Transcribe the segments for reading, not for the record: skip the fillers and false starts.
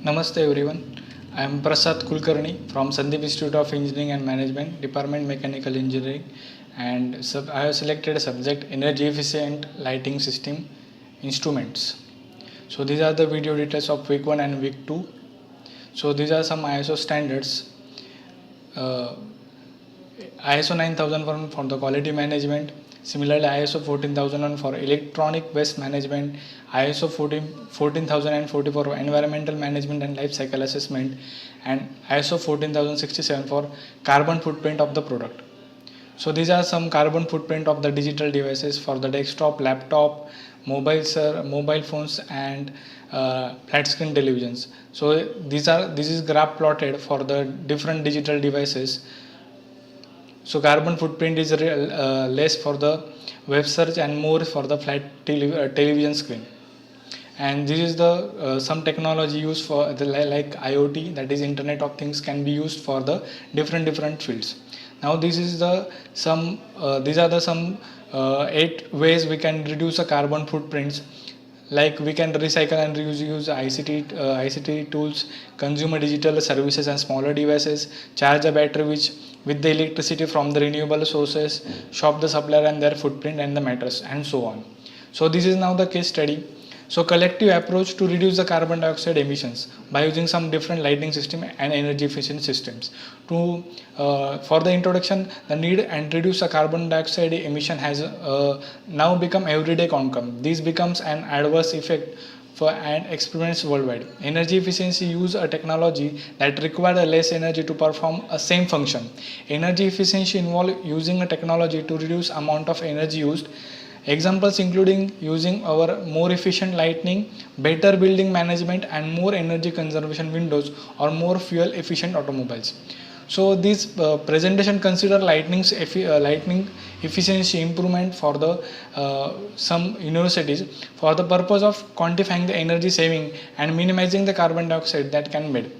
Namaste everyone. I am Prasad Kulkarni from Sandeep Institute of Engineering and Management, Department Mechanical Engineering, and I have selected a subject Energy Efficient Lighting System Instruments. So these are the video details of week 1 and week 2. So these are some ISO standards. ISO 9001 for the quality management, similarly ISO 14001 for electronic waste management, ISO 14040 for environmental management and life cycle assessment, and ISO 14067 for carbon footprint of the product. So these are some carbon footprint of the digital devices for the desktop, laptop, mobile phones, and flat screen televisions. So this is graph plotted for the different digital devices. So carbon footprint is less for the web search and more for the flat television screen. And this is the some technology used for the like IoT, that is Internet of Things, can be used for the different fields. Now this is the some these are the some 8 ways we can reduce the carbon footprints. Like we can recycle and use ICT tools, consumer digital services and smaller devices, charge a battery which with the electricity from the renewable sources, shop the supplier and their footprint and the matters, and so on. So this is now the case study. So collective approach to reduce the carbon dioxide emissions by using some different lighting system and energy efficient systems. For the introduction, the need and reduce the carbon dioxide emission has now become everyday outcome. This becomes an adverse effect for and experiments worldwide. Energy efficiency use a technology that requires less energy to perform a same function. Energy efficiency involves using a technology to reduce amount of energy used. Examples including using our more efficient lighting, better building management, and more energy conservation windows or more fuel efficient automobiles. So this presentation consider lighting efficiency improvement for the some universities for the purpose of quantifying the energy saving and minimizing the carbon dioxide that can be made.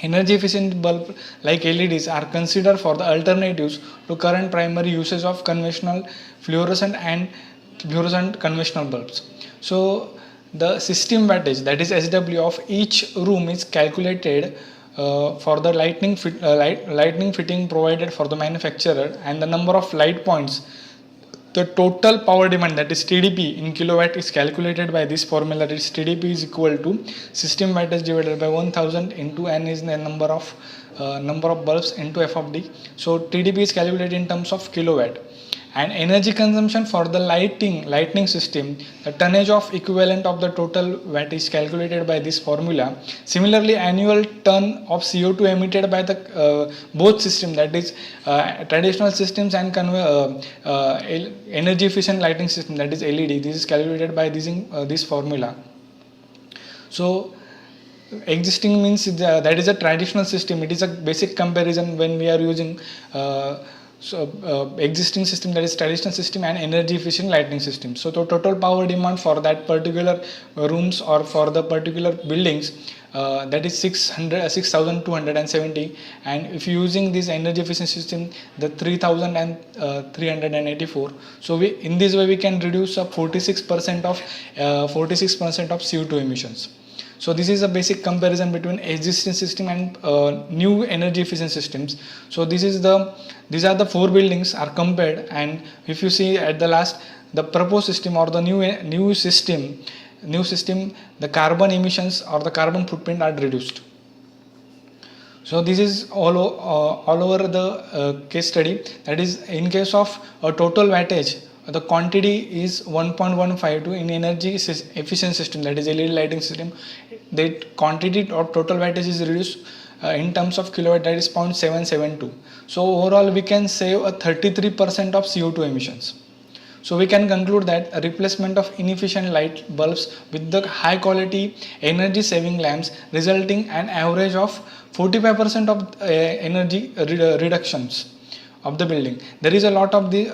Energy efficient bulbs like LEDs are considered for the alternatives to current primary uses of conventional fluorescent and fluorescent conventional bulbs. So the system wattage, that is SW, of each room is calculated for the lightning fitting provided for the manufacturer, and the number of light points. The total power demand, that is TDP in kilowatt, is calculated by this formula. That is TDP is equal to system wattage divided by 1000 into N is the number of bulbs into F of D. So TDP is calculated in terms of kilowatt. And energy consumption for the lightning system, the tonnage of equivalent of the total watt is calculated by this formula. Similarly, annual ton of CO2 emitted by the both system, that is traditional systems and energy efficient lighting system, that is LED, this is calculated by this formula. So existing means that is a traditional system. It is a basic comparison when we are using existing system, that is traditional system, and energy efficient lighting system. So the total power demand for that particular rooms or for the particular buildings, that is 6270, and if using this energy efficient system, the 3384. So in this way we can reduce 46% of CO2 emissions. So this is a basic comparison between existing system and new energy efficient systems. So these are the 4 buildings are compared, and if you see at the last, the proposed system or the new system, the carbon emissions or the carbon footprint are reduced. So this is all over the case study. That is, in case of a total wattage, the quantity is 1.152 in energy efficient system, that is LED lighting system. The quantity of total wattage is reduced in terms of kilowatt, that is 0.772. So overall we can save a 33% of CO2 emissions. So we can conclude that a replacement of inefficient light bulbs with the high quality energy saving lamps resulting an average of 45% of energy reductions of the building. There is a lot of these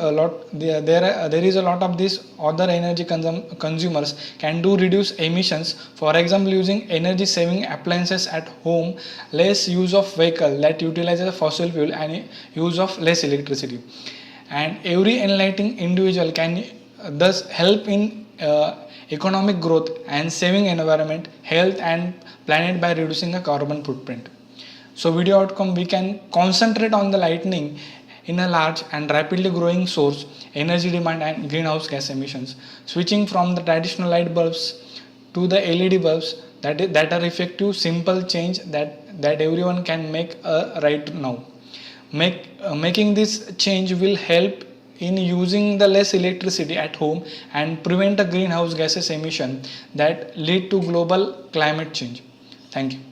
other energy consumers can do reduce emissions. For example, using energy saving appliances at home, less use of vehicle that utilizes fossil fuel, and use of less electricity. And every enlightening individual can thus help in economic growth, and saving environment, health, and planet by reducing a carbon footprint. So video outcome, we can concentrate on the lightning in a large and rapidly growing source, energy demand and greenhouse gas emissions, switching from the traditional light bulbs to the LED bulbs that are effective, simple change that everyone can make right now. Making this change will help in using the less electricity at home and prevent a greenhouse gases emission that lead to global climate change. Thank you.